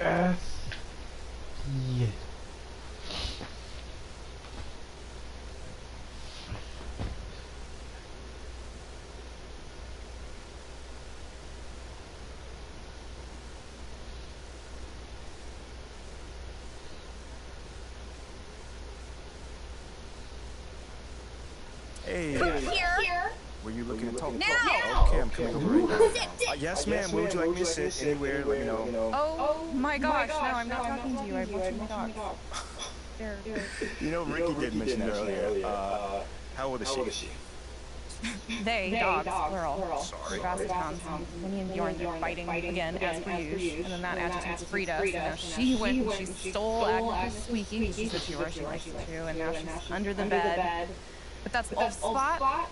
Yeah. Hey, Here. were you looking to talk? Now. Okay, I'm coming over right now. Sit. Yes, ma'am. Where would you like me to sit? Anywhere, let me know. Oh my gosh, no, I'm not talking to you. I'm watching my dogs. They're... You know, Ricky did mention that earlier. How old is she? They, dogs, plural. Sorry. Basset hounds. Minnie and Bjorn, they're fighting again, as per usual. And then that agitates Frida, so now she went and she stole Agnes' squeaky, because she said she likes it too, and now she's under the bed. But that's Ulf's spot.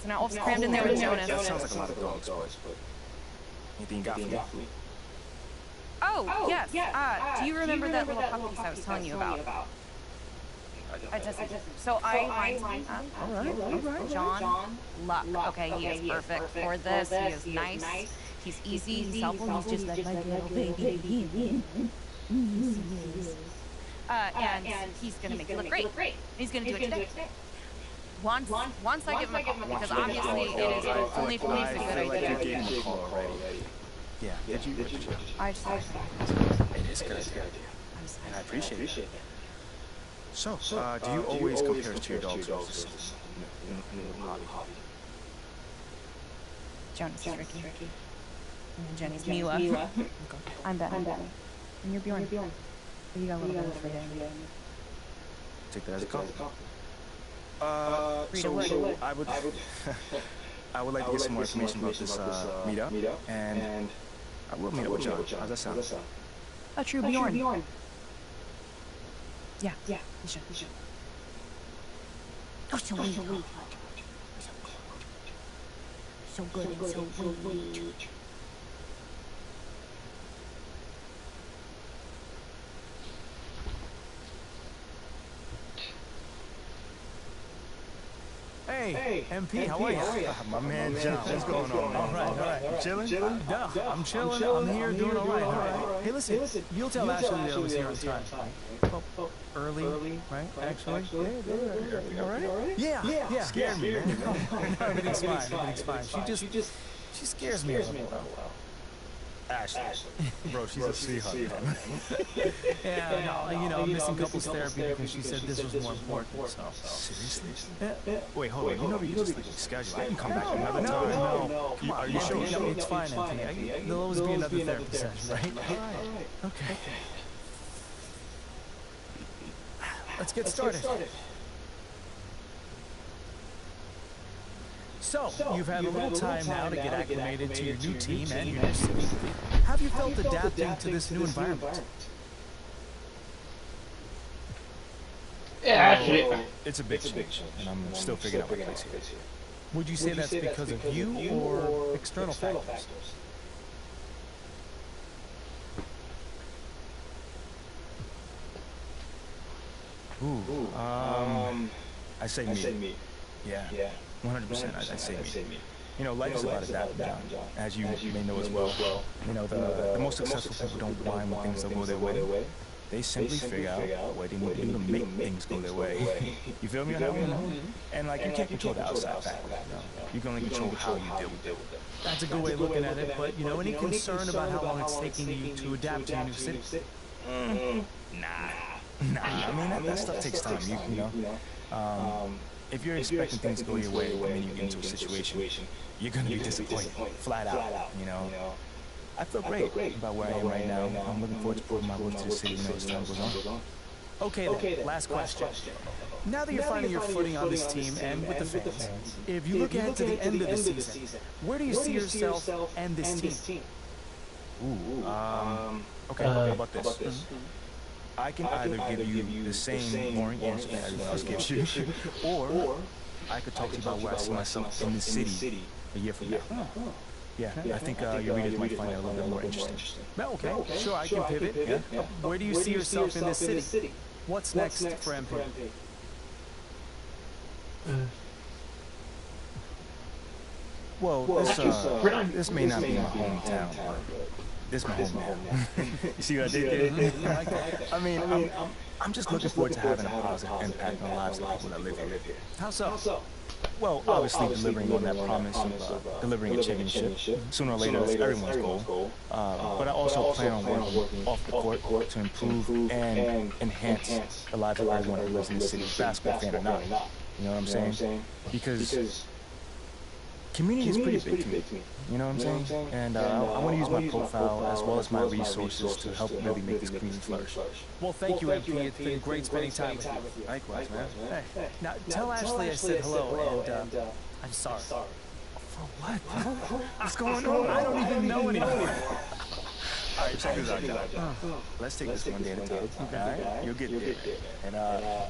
So now Ulf's crammed in there with Jonas. That sounds like a lot of dogs, but anything you got for me? Oh, yes. Do you remember that little puppies I was telling you about? I just so I lined him up. All right. John Luck. Okay, he is perfect for this. He is nice. He's easy. He's helpful. He's just like my little baby. And he's gonna make it look great. He's gonna do it today. Once I give him a call, because obviously it is only for me. It's a good idea. You gave him a call already. Yeah. Did you? I just It is a good idea. And I appreciate it. So, do you always compare to your dogs or is this a new hobby? Jonas is Ricky. And Jenny's Mila. I'm Ben. And you're Bjorn. You got a little bit of Frida. Take that as a compliment. So I would I would like to get some more information about this meetup, and I will meet up with John. How's that sound? A true Bjorn. Yeah, you should. Oh, so weak. So good and so weak. Hey, MP, how are you? My man John, what's going on, man? All right. You chilling? Yeah, I'm chilling. I'm here doing all right. Hey, listen, you'll tell Ashley that I was here on time. Well, early, right? Actually. Everything all right? Yeah. Scared me, man. No, everything's fine. She scares me a little. Ashley. Bro, she's a sweetheart. Yeah, no, I'm missing couples therapy because she said this was more important, so. Seriously? Yeah. Wait, hold on. You know we just like schedule. I can come back another time. No. Come on, are you sure? No, it's fine, Anthony. There'll always be another therapy session, right? Okay. Let's get started. So, you've had a little time now to get acclimated to your new team and your new city. How have you felt adapting to this new environment? Yeah, actually, It's a big change, and I'm still figuring out my place here. Would you say that's because of you or external factors? I say me. Yeah. 100%, I'd say me. You know, life is about adapting, John, as you may know as well. You know, the most successful people don't whine when things don't go their way. They simply figure out what they need to do to make things go their way. You feel me on that one? And like, you can't control the outside factors, you know? You can only control how you deal with it. That's a good way of looking at it, but, any concern about how long it's taking you to adapt to your new city? Nah. I mean, that stuff takes time, you know? If you're expecting things to go your way and then you get into a situation, you're gonna be disappointed, flat out, you know? I feel great about where I am right now. I'm looking forward to putting my work to the city, as time goes on. Okay then, last question. Now that you're finding your footing on this team and with the fans, if you look ahead to the end of the season, where do you see yourself and this team? Okay, how about this? I can either give you the same boring answer that everyone else gives you, or I could talk to you about where I see myself in this city a year from now. Yeah, I think your readers might find that a little bit more interesting. Okay, sure, I can pivot. Yeah. Where do you see yourself in this city? What's next for MP? Well, this may not be my hometown, but This is my home, man. You see what I did there? I mean, I'm just looking forward to having a positive impact on the lives of the people that live here. How so? Well, obviously delivering on that promise of delivering a championship. Sooner or later, that's everyone's goal. But I also plan on working off the court to improve and enhance the lives of everyone who lives in the city, basketball fan or not. You know what I'm saying? Because community is pretty big to me. You know what I'm saying? And I want to use my profile as well as my resources to help really make this community flourish. Well, thank you, MP. It's been great spending time with you. Likewise, man. Hey, now tell Ashley I said hello, and I'm sorry. For what? What's going on? I don't even know anymore. All right, check this out, John. Let's take this one day at a time. All right? You'll get there. And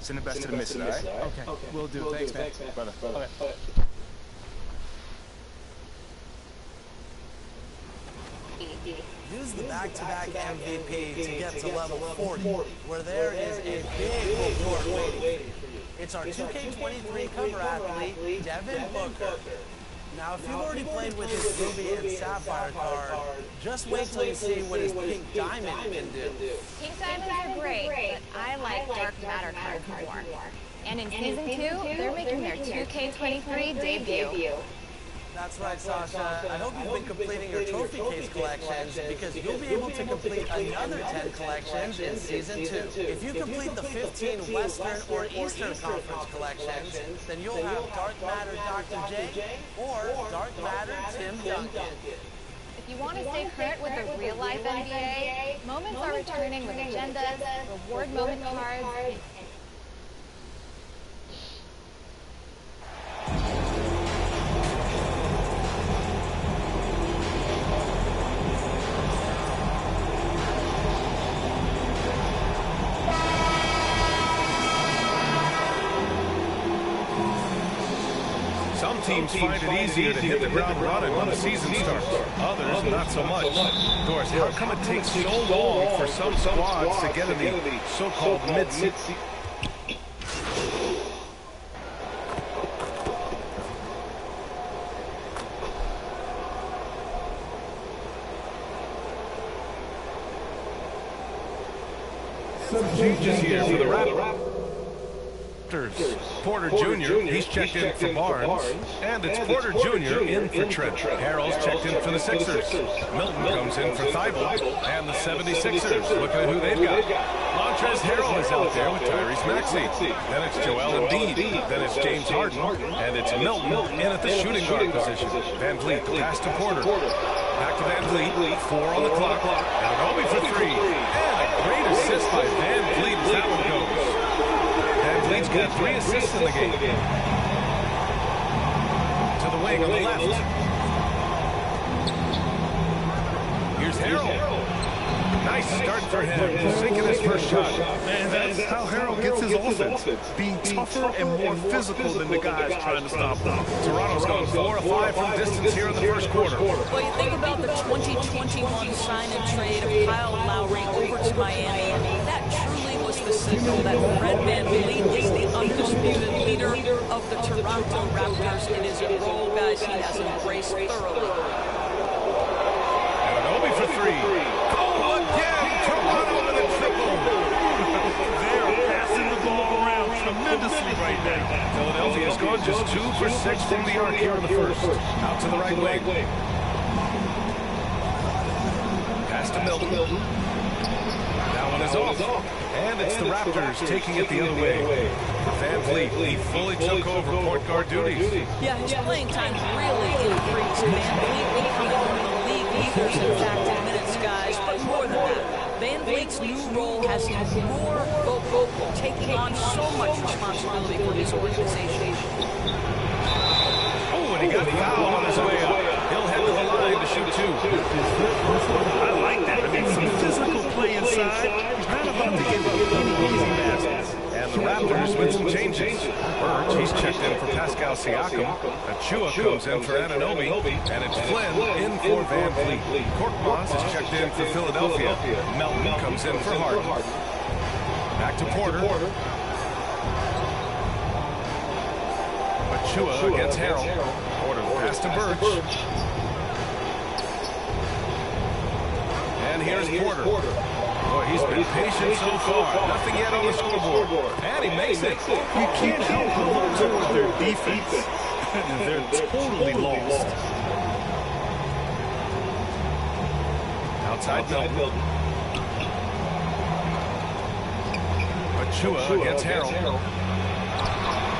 send the best to the missus, all right? Okay, will do. Thanks, man. Brother. Okay. Use the back-to-back MVP to get to level 40, where there is a big reward waiting for you. It's our 2K23 cover athlete, Devin Booker. Now, if you've already played with his Ruby and Sapphire card, just wait till you see what his Pink Diamond can do. Pink Diamonds are great, but I like Dark Matter cards more. And in Season 2, they're making their 2K23 debut. That's right, Sasha. I hope you've been completing your trophy case collections because you'll be able to complete another 10 collections in Season 2. If you complete the 15 Western or Eastern Conference collections, then you'll have Dark Matter Dr. J or Dark Matter Tim Duncan. If you want to stay current with the real-life NBA, Moments are returning with agendas, reward moment cards, and Some teams find it easier to hit the ground running when the season starts. Others, not so much. Doris, how come it takes so long for some squads to get in the so-called mid-season? Changes here for the Raptors. Porter Jr., he's checked in for Barnes, and it's Porter Jr. in for Trent. Harrell's checked in for the Sixers. Milton comes in for Thibault, and the 76ers, looking at who they've got. Montrezl Harrell is out there with Tyrese Maxey. Then it's Joel Embiid. Then it's James Harden, and it's Milton in at the shooting guard position. Van Vliet, the pass to Porter. Back to Van Vliet, 4 on the clock, and an Obi for 3. And a great assist by Van Vliet as that one goes. Van Vliet's got 3 assists in the game. To the wing on the left. Here's Harrell. Nice start for him, sinking his first shot. And that's how Harrell gets his offense, being tougher and more physical than the guys trying to stop him. Toronto's gone 4 of 5 from distance here in the first quarter. Well, you think about the 2021 sign and trade of Kyle Lowry over to Miami. That truly was the signal that Fred VanVleet is the undisputed leader of the Toronto Raptors. It is a role, guys, he has embraced thoroughly. And an Obi for 3. Tremendously right now. Philadelphia's gone just 2 for 6 from the arc here in the first. Out to the right wing. Pass to Milton. That one is off. And it's the Raptors taking it the other way. Van Vliet, he fully took over point guard duties. Yeah, his playing time really increased. Van Vliet becoming one of the league leaders in fact in minutes, guys. But more than that, Van Vliet's new role has him more vocal, taking on so much responsibility for his organization. Oh, and he got fouled on his way up. He'll head to the line to shoot 2. I like that. I mean, some physical play inside. He's not about to give up any easy baskets. And the Raptors with some changes. Burge, he's checked in for Pascal Siakam. Achua comes in for Anunoby. And it's Flynn in for Van Vliet. Korkmaz is checked in for Philadelphia. Melton comes in for Harden. Back to Porter. Achua against Harrell. Porter pass to Burge. And here's Porter. Boy, he's been patient so far. Nothing yet on the scoreboard. And he makes it. You can't help but look toward their defense. They're totally lost. Outside Milton. Achua against Harrell.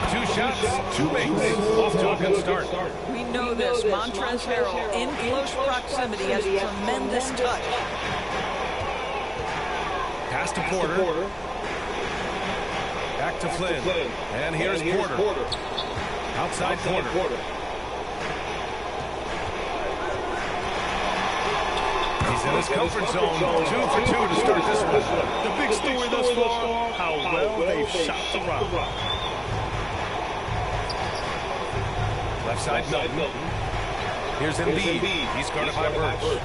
2 shots, 2 makes. Off to a good start. We know this. Montrezl Harrell in close proximity has tremendous touch. Pass to Porter. Back to Flynn. And here's Porter. Outside Porter. He's in his comfort zone. 2 for 2 to start this one. The big story thus far, how well they've shot the rock. Left side Milton. Here's Embiid. He's guarded by Birch.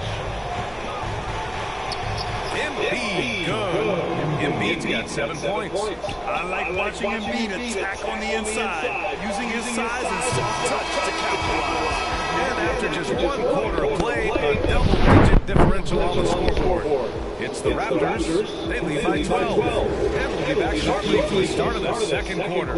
Embiid, good. Embiid's got 7 points. I like watching Embiid attack on the inside, using his size and soft touch to capitalize. And after just 1 quarter of play, a double-digit differential on the scoreboard. It's the Raptors. They lead by 12. And we'll be back shortly for the start of the second quarter.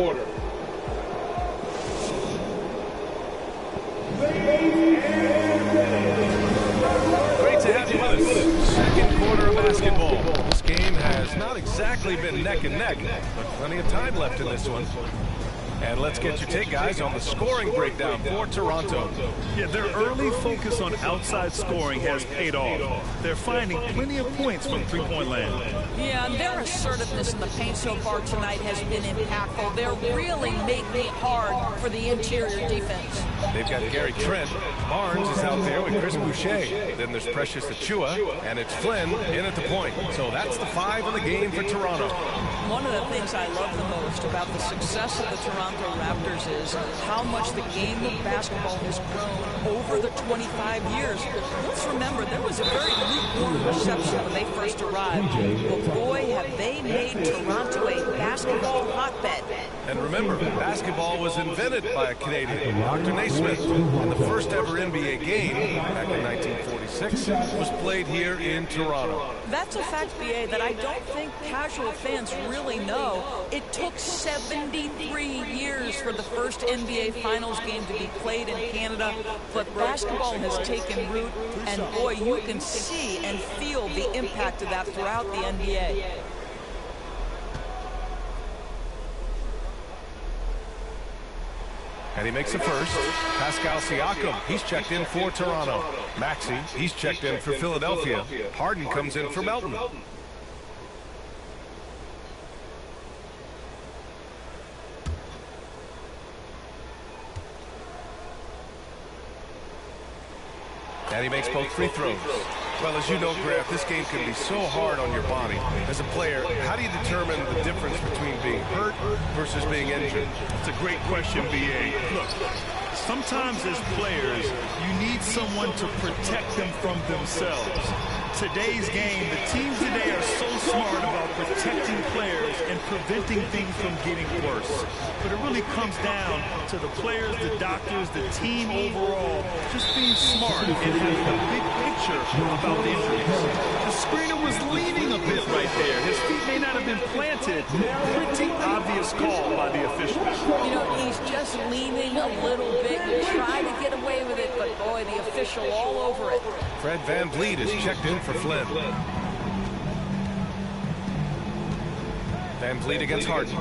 Great to have you with us. Second quarter of basketball. This game has not exactly been neck and neck, but plenty of time left in this one. And let's get your take, guys, on the scoring breakdown for Toronto. Yeah, their early focus on outside scoring has paid off. They're finding plenty of points from three-point land. Yeah, and their assertiveness in the paint so far tonight has been impactful. They're really making it hard for the interior defense. They've got Gary Trent. Barnes is out there with Chris Boucher. Then there's Precious Achua, and it's Flynn in at the point. So that's the 5 in the game for Toronto. One of the things I love the most about the success of the Toronto Raptors is how much the game of basketball has grown over the 25 years. Let's remember, there was a very lukewarm reception when they first arrived. But boy, have they made Toronto a basketball hotbed. And remember, basketball was invented by a Canadian, Dr. Naismith. And the first ever NBA game, back in 1946, was played here in Toronto. That's a fact, BA, that I don't think casual fans really know. It took 73 years for the first NBA Finals game to be played in Canada, but basketball has taken root, and boy, you can see and feel the impact of that throughout the NBA. And he makes the first. Pascal Siakam, he's checked in for Toronto. Maxey, he's checked in for Philadelphia. Harden comes in for Melton. And he makes both free throws. Well, as you know, Graf, this game can be so hard on your body. As a player, how do you determine the difference between being hurt versus being injured? That's a great question, B.A. Look, sometimes as players, you need someone to protect them from themselves. Today's game, the teams today are so smart about protecting players and preventing things from getting worse. But it really comes down to the players, the doctors, the team overall, just being smart and having a big picture about the injuries. The screener was leaning a bit right there. His feet may not have been planted. Pretty obvious call by the officials. You know, he's just leaning a little bit. You try to get away with it, but boy, the official all over it. Fred VanVleet is checked in for Flynn. VanVleet against Harden.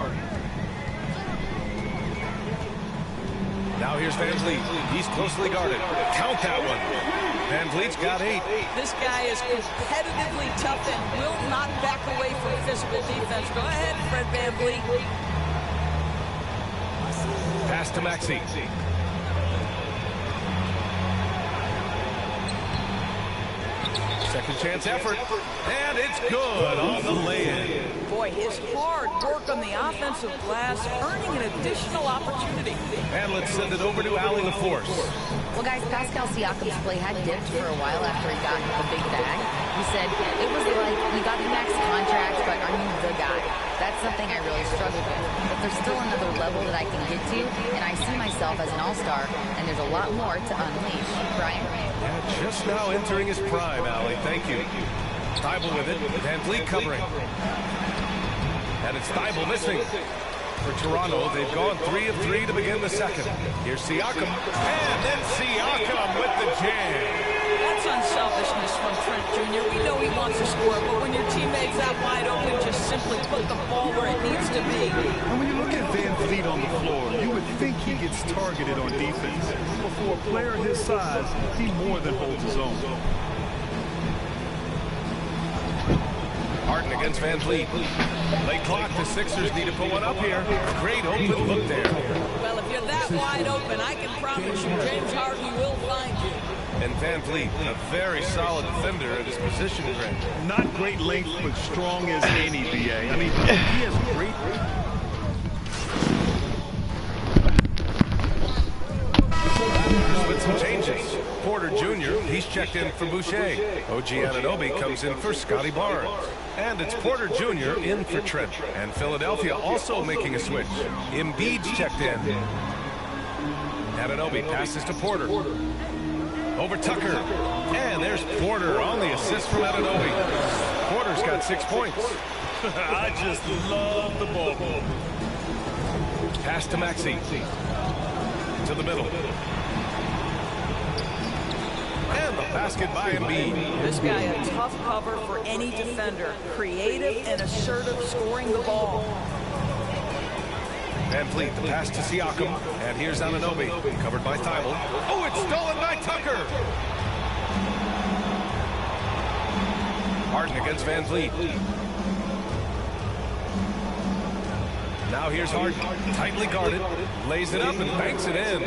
Now here's VanVleet. He's closely guarded. Count that one. VanVleet's got 8. This guy is competitively tough and will not back away from physical defense. Go ahead, Fred VanVleet. Pass to Maxey. Second chance effort, and it's good on the lay-in. Boy, his hard work on the offensive glass, earning an additional opportunity. And let's send it over to Allie LaForce. Well, guys, Pascal Siakam's play had dipped for a while after he got the big bag. He said, it was like, we got the max contract, but are you the guy? That's something I really struggled with. But there's still another level that I can get to, and I see myself as an all-star, and there's a lot more to unleash. Brian? Yeah, just now entering his prime, Allie. Thank you. Thibault with it. Van Vliet covering. And it's Thibault missing. For Toronto, they've gone 3 of 3 to begin the second. Here's Siakam. And then Siakam with the jam. That's unselfishness from Trent Jr. We know he wants to score, but when your teammate's out wide open, just simply put the ball where it needs to be. And when you look at Van Vliet on the floor, you would think he gets targeted on defense. But for a player his size, he more than holds his own. Harden against Van Vliet. Late clock, the Sixers need to put one up here. Great open look there. Well, if you're that wide open, I can promise you James Harden will find you. And Van Vliet, a very solid defender at his position, Greg. Not great length, but strong as any, BA. I mean, he has great... With some changes. Porter Jr., he's checked in for Boucher. OG Anunoby comes in for Scotty Barnes. And it's Porter Jr. in for Trent. And Philadelphia also making a switch. Embiid's checked in. Anunoby passes to Porter. Over Tucker. And there's Porter on the assist from Anunoby. Porter's got 6 points. I just love the ball. Pass to Maxey. To the middle. And the basket by Embiid. This guy a tough cover for any defender. Creative and assertive scoring the ball. Van Vliet, the pass to Siakam. And here's Anunoby, covered by Thibault. Oh, it's stolen by Tucker. Harden against Van Vliet. Now here's Harden, tightly guarded, lays it up and banks it in.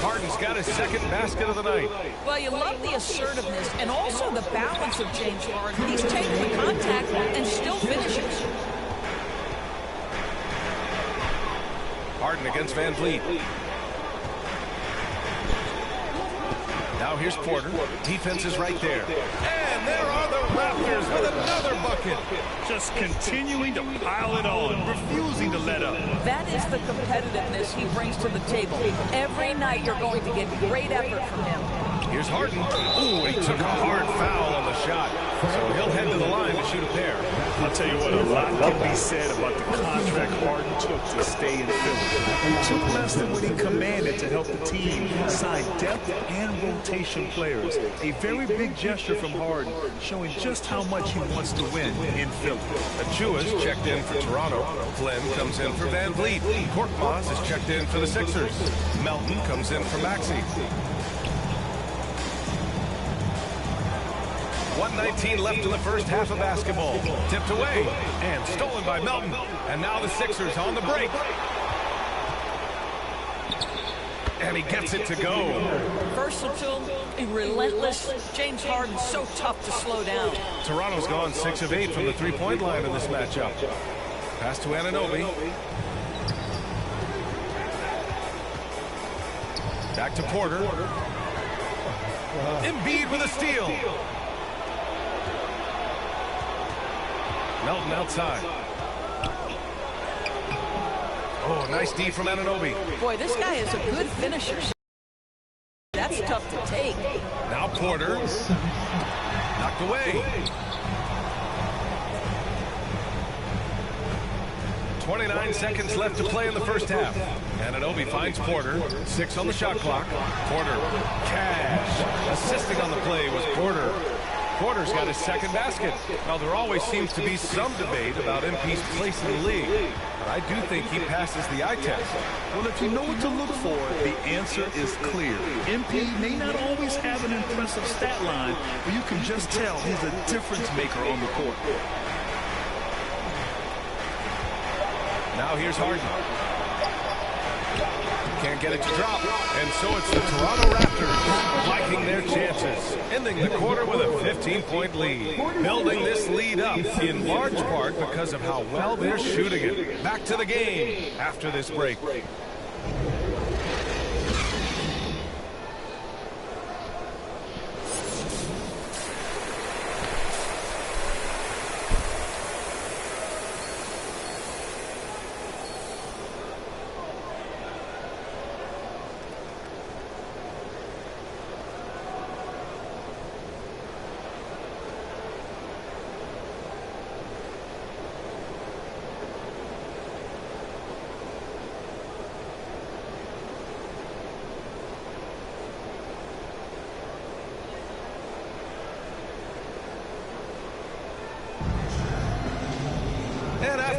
Harden's got his second basket of the night. Well, you love the assertiveness and also the balance of James Harden. He's taking the contact and still finishes. Harden against Van Vliet. Now here's Porter. Defense is right there. And there are the Raptors with another bucket. Just continuing to pile it on, refusing to let up. That is the competitiveness he brings to the table. Every night you're going to get great effort from him. Here's Harden. Ooh, he took a hard foul on the shot. So he'll head to the line to shoot a pair. I'll tell you what, a lot can be said about the contract Harden took to stay in Philly. He took less than what he commanded to help the team sign depth and rotation players. A very big gesture from Harden, showing just how much he wants to win in Philly. Achua's checked in for Toronto. Flynn comes in for Van Vliet. Korkmaz is checked in for the Sixers. Melton comes in for Maxey. 1:19 left in the first half of basketball. Tipped away and stolen by Melton. And now the Sixers on the break. And he gets it to go. Versatile, relentless. James Harden so tough to slow down. Toronto's gone 6 of 8 from the three-point line in this matchup. Pass to Anunoby. Back to Porter. Embiid with a steal. Melton outside. Oh, nice D from Anunoby. Boy, this guy is a good finisher. That's tough to take. Now Porter. Knocked away. 29 seconds left to play in the first half. Anunoby finds Porter. 6 on the shot clock. Porter. Cash. Assisting on the play was Porter. Porter's got his second basket. Now, there always seems to be some debate about MP's place in the league. But I do think he passes the eye test. Well, if you know what to look for, the answer is clear. MP may not always have an impressive stat line, but you can just tell he's a difference maker on the court. Now here's Harden. Can't get it to drop. And so it's the Toronto Raptors liking their chances, ending the quarter with a 15-point lead. Building this lead up in large part because of how well they're shooting it. Back to the game after this break.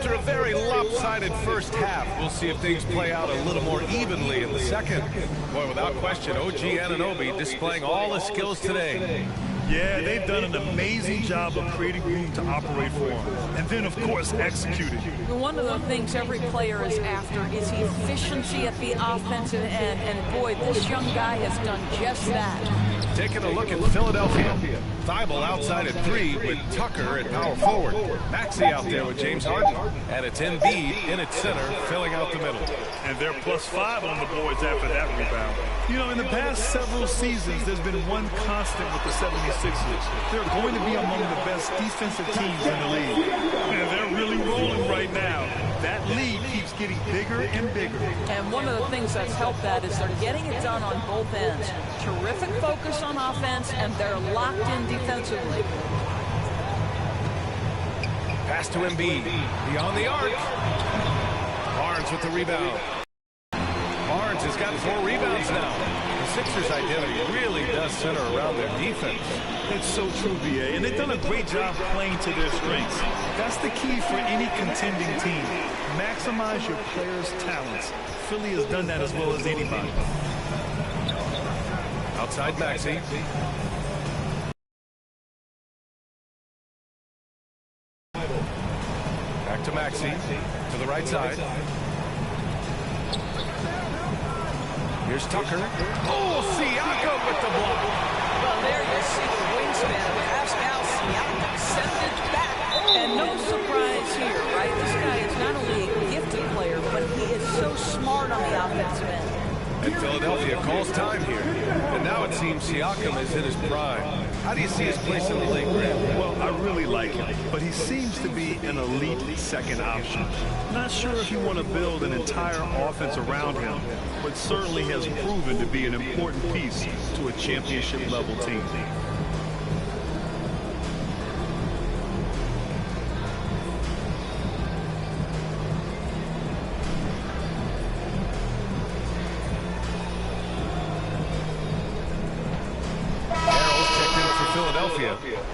after a very lopsided first half. We'll see if things play out a little more evenly in the second. Boy, without question, OG Anunoby displaying all his skills today. Yeah, they've done an amazing job of creating room to operate for him. And then, of course, executing. One of the things every player is after is efficiency at the offensive end. And boy, this young guy has done just that. Taking a look at Philadelphia. Thibault outside at 3 with Tucker at power forward. Maxey out there with James Harden. And it's Embiid in its center, filling out the middle. And they're +5 on the boards after that rebound. You know, in the past several seasons, there's been one constant with the 76ers. They're going to be among the best defensive teams in the league. And they're really rolling right now. That lead keeps getting bigger and bigger. And one of the things that's helped that is they're getting it done on both ends. Terrific focus on offense, and they're locked in defensively. Pass to Embiid. Beyond the arc. Barnes with the rebound. Barnes has got 4 rebounds now. The Sixers' identity really does center around their defense. It's so true, BA, and they've done a great job playing to their strengths. That's the key for any contending team. Maximize your players' talents. Philly has done that as well as anybody. Outside Maxey. Back to Maxey. To the right side. Here's Tucker. Oh, Siakam with the block. Well, there you see the wingspan of Pascal Siakam sent it back. And no surprise here, right? This guy is not only a gifted player, but he is so smart on the offensive end. And Philadelphia calls time here. And now it seems Siakam is in his prime. How do you see his place in the league, Graham? Well, I really like him, but he seems to be an elite second option. Not sure if you want to build an entire offense around him, but certainly has proven to be an important piece to a championship-level team.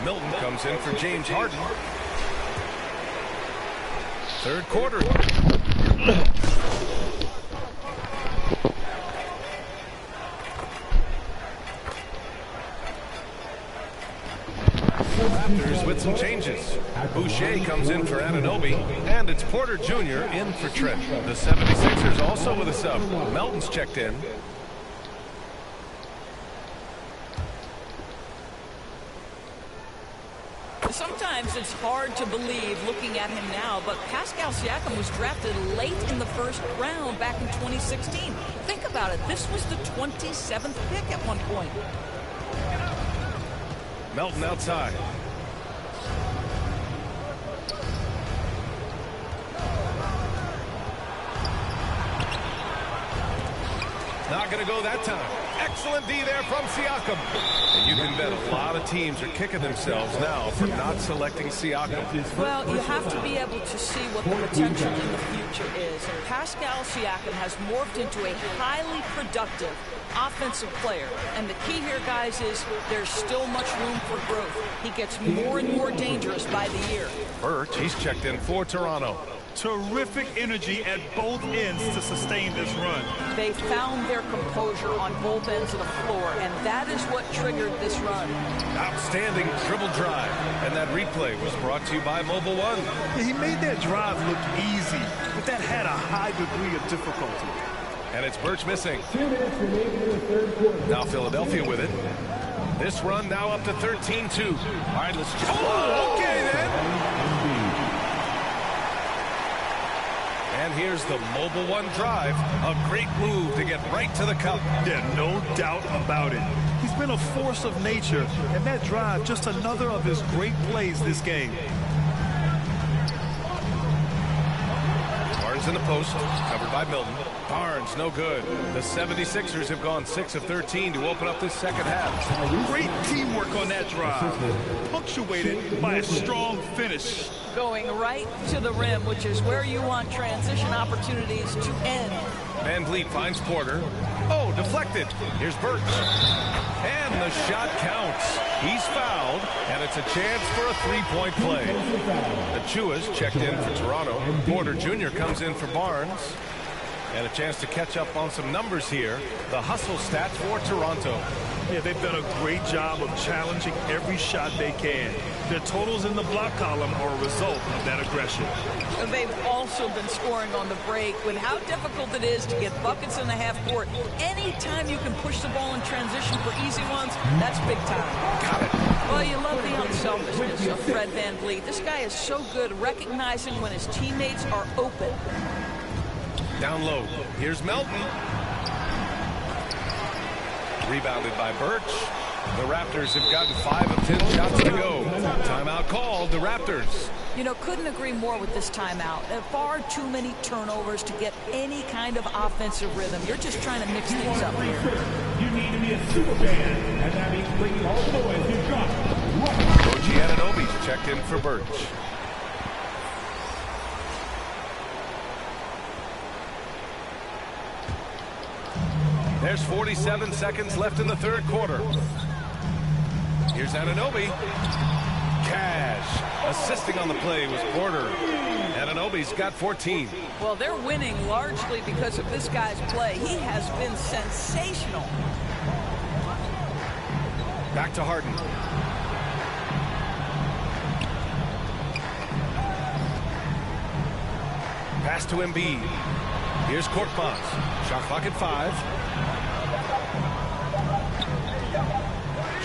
Milton comes in for James Harden. Third quarter. Raptors with some changes. Boucher comes in for Anunoby, and it's Porter Jr. in for Trent. The 76ers also with a sub. Melton's checked in. Sometimes it's hard to believe looking at him now, but Pascal Siakam was drafted late in the first round back in 2016. Think about it. This was the 27th pick at one point. Melton outside. Not going to go that time. Excellent D there from Siakam. And you can bet a lot of teams are kicking themselves now for not selecting Siakam. Well, you have to be able to see what the potential in the future is. And Pascal Siakam has morphed into a highly productive offensive player. And the key here, guys, is there's still much room for growth. He gets more and more dangerous by the year. Birch, he's checked in for Toronto. Terrific energy at both ends to sustain this run. They found their composure on both ends of the floor, and that is what triggered this run. Outstanding dribble drive. And that replay was brought to you by Mobile One. Yeah, he made that drive look easy, but that had a high degree of difficulty. And it's Birch missing. Now Philadelphia with it. This run now up to 13-2. All right, let's just... Oh, okay then. And here's the Mobile One drive. A great move to get right to the cup. Yeah, no doubt about it. He's been a force of nature, and that drive just another of his great plays this game. Barnes in the post, covered by Milton. Barnes, no good. The 76ers have gone 6 of 13 to open up this second half. Great teamwork on that drive, punctuated by a strong finish. Going right to the rim, which is where you want transition opportunities to end. Van Vliet finds Porter. Oh, deflected. Here's Birch. And the shot counts. He's fouled, and it's a chance for a three-point play. Achua's checked in for Toronto. Porter Jr. comes in for Barnes. And a chance to catch up on some numbers here. The hustle stats for Toronto. Yeah, they've done a great job of challenging every shot they can. Their totals in the block column are a result of that aggression. They've also been scoring on the break. With how difficult it is to get buckets in the half court, anytime you can push the ball in transition for easy ones, that's big time. Got it. Well, you love the unselfishness of Fred Van Vliet. This guy is so good recognizing when his teammates are open. Down low. Here's Melton. Rebounded by Birch. The Raptors have gotten 5 of 10 shots to go. Timeout called, the Raptors. You know, couldn't agree more with this timeout. Far too many turnovers to get any kind of offensive rhythm. You're just trying to mix things up here. You need to be a super fan, and that means bringing all the boys you got. OG Anunoby's checked in for Birch. There's 47 seconds left in the third quarter. Here's Anunoby. Cash. Assisting on the play was Porter. Anunoby's got 14. Well, they're winning largely because of this guy's play. He has been sensational. Back to Harden. Pass to Embiid. Here's Korkmaz. Shot clock at 5.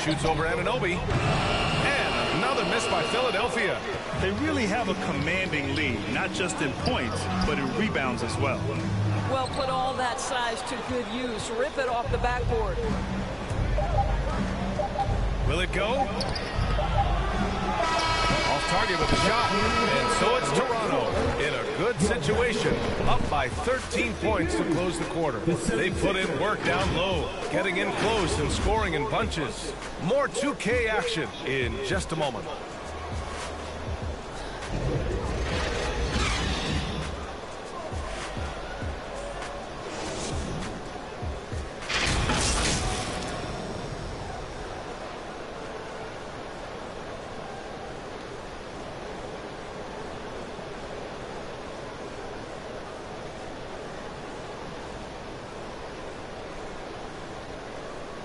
Shoots over Anunoby. And another miss by Philadelphia. They really have a commanding lead, not just in points, but in rebounds as well. Well, put all that size to good use. Rip it off the backboard. Will it go? Off target with a shot. And so it's Toronto in a good situation. Up by 13 points to close the quarter. They put in work down low, getting in close and scoring in bunches. More 2K action in just a moment.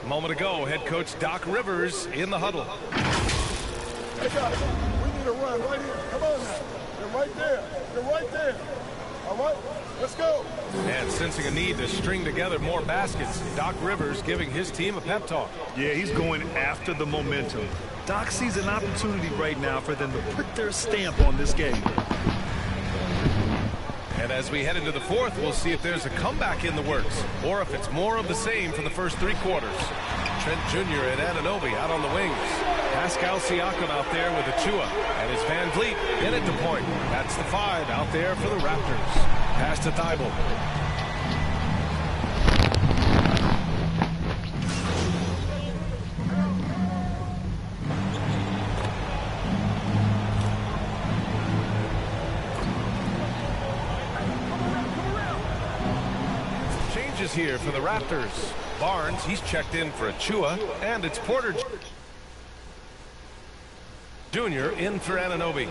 Moment ago, head coach Doc Rivers in the huddle. Hey guys, we need a run right here. Come on now. They're right there. They're right there. All right, let's go. And sensing a need to string together more baskets, Doc Rivers giving his team a pep talk. Yeah, he's going after the momentum. Doc sees an opportunity right now for them to put their stamp on this game. And as we head into the fourth, we'll see if there's a comeback in the works or if it's more of the same for the first 3 quarters. Trent Jr. and Anunoby out on the wings. Pascal Siakam out there with Achua. And it's Van Vliet in at the point. That's the 5 out there for the Raptors. Pass to Thibault. Here for the Raptors. Barnes, he's checked in for Achua, and it's Porter Jr. in for Anunoby.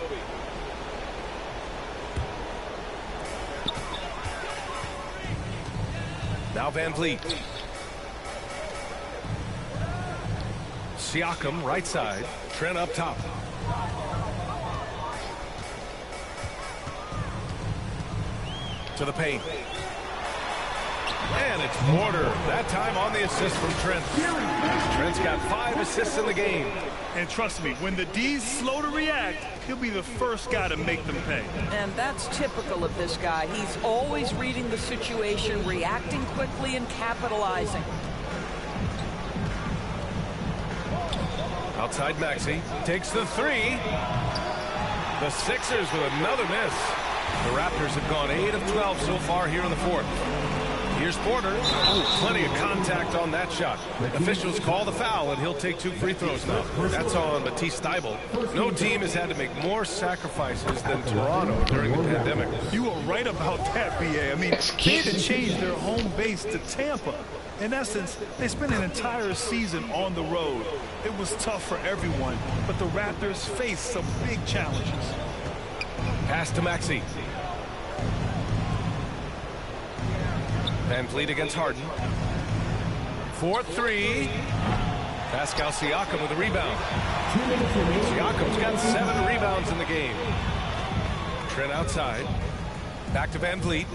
Now Van Vliet. Siakam right side. Trent up top. To the paint. And it's Porter, that time on the assist from Trent. Trent's got 5 assists in the game. And trust me, when the D's slow to react, he'll be the first guy to make them pay. And that's typical of this guy. He's always reading the situation, reacting quickly and capitalizing. Outside Maxey takes the 3. The Sixers with another miss. The Raptors have gone 8 of 12 so far here in the fourth. Here's Porter. Ooh, plenty of contact on that shot. Officials call the foul, and he'll take 2 free throws now. That's on Matisse Thybulle. No team has had to make more sacrifices than Toronto during the pandemic. You are right about that, B.A. I mean, they had to change their home base to Tampa. In essence, they spent an entire season on the road. It was tough for everyone, but the Raptors faced some big challenges. Pass to Maxey. Van Vliet against Harden. 4-3. Pascal Siakam with a rebound. Siakam's got 7 rebounds in the game. Trent outside. Back to Van Vliet.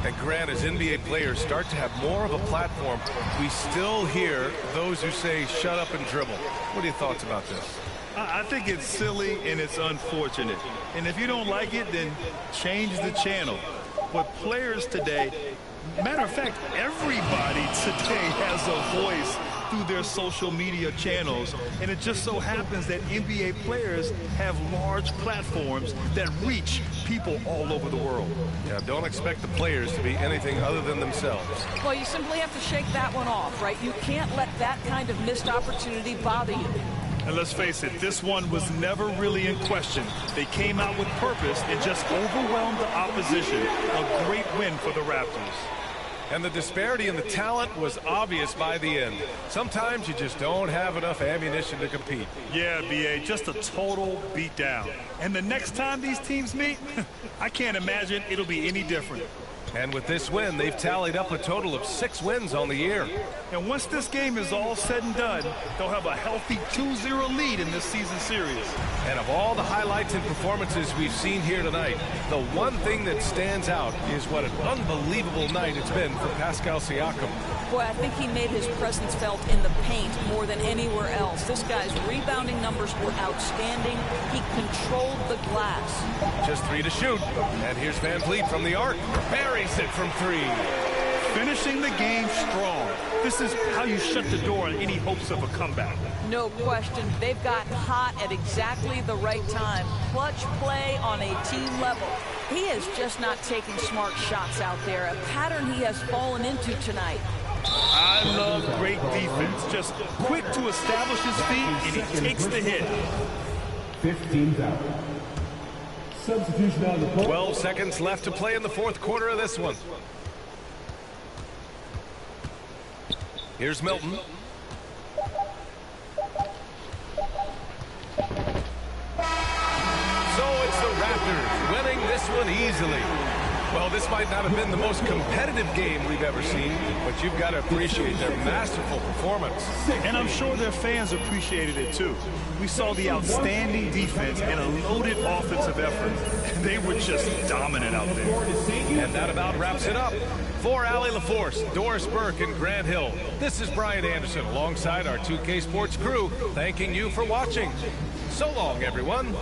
And Grant, as NBA players start to have more of a platform, we still hear those who say, shut up and dribble. What are your thoughts about this? I think it's silly and it's unfortunate. And if you don't like it, then change the channel. But players today, matter of fact, everybody today has a voice through their social media channels. And it just so happens that NBA players have large platforms that reach people all over the world. Yeah, don't expect the players to be anything other than themselves. Well, you simply have to shake that one off, right? You can't let that kind of missed opportunity bother you. And let's face it, this one was never really in question. They came out with purpose and just overwhelmed the opposition. A great win for the Raptors. And the disparity in the talent was obvious by the end. Sometimes you just don't have enough ammunition to compete. Yeah, B.A., just a total beatdown. And the next time these teams meet, I can't imagine it'll be any different. And with this win, they've tallied up a total of 6 wins on the year. And once this game is all said and done, they'll have a healthy 2-0 lead in this season series. And of all the highlights and performances we've seen here tonight, the one thing that stands out is what an unbelievable night it's been for Pascal Siakam. Boy, I think he made his presence felt in the paint more than anywhere else. This guy's rebounding numbers were outstanding. He controlled the glass. Just 3 to shoot. And here's Van Vliet from the arc. Buries it from 3. Finishing the game strong. This is how you shut the door on any hopes of a comeback. No question. They've gotten hot at exactly the right time. Clutch play on a team level. He is just not taking smart shots out there, a pattern he has fallen into tonight. I love great defense. Just quick to establish his feet, and he takes the hit. 15's out. Substitution on the court. 12 seconds left to play in the 4th quarter of this one. Here's Milton. So it's the Raptors winning this one easily. Well, this might not have been the most competitive game we've ever seen, but you've got to appreciate their masterful performance. And I'm sure their fans appreciated it too. We saw the outstanding defense and a loaded offensive effort. They were just dominant out there. And that about wraps it up. For Allie LaForce, Doris Burke, and Grant Hill, this is Brian Anderson alongside our 2K Sports crew, thanking you for watching. So long, everyone.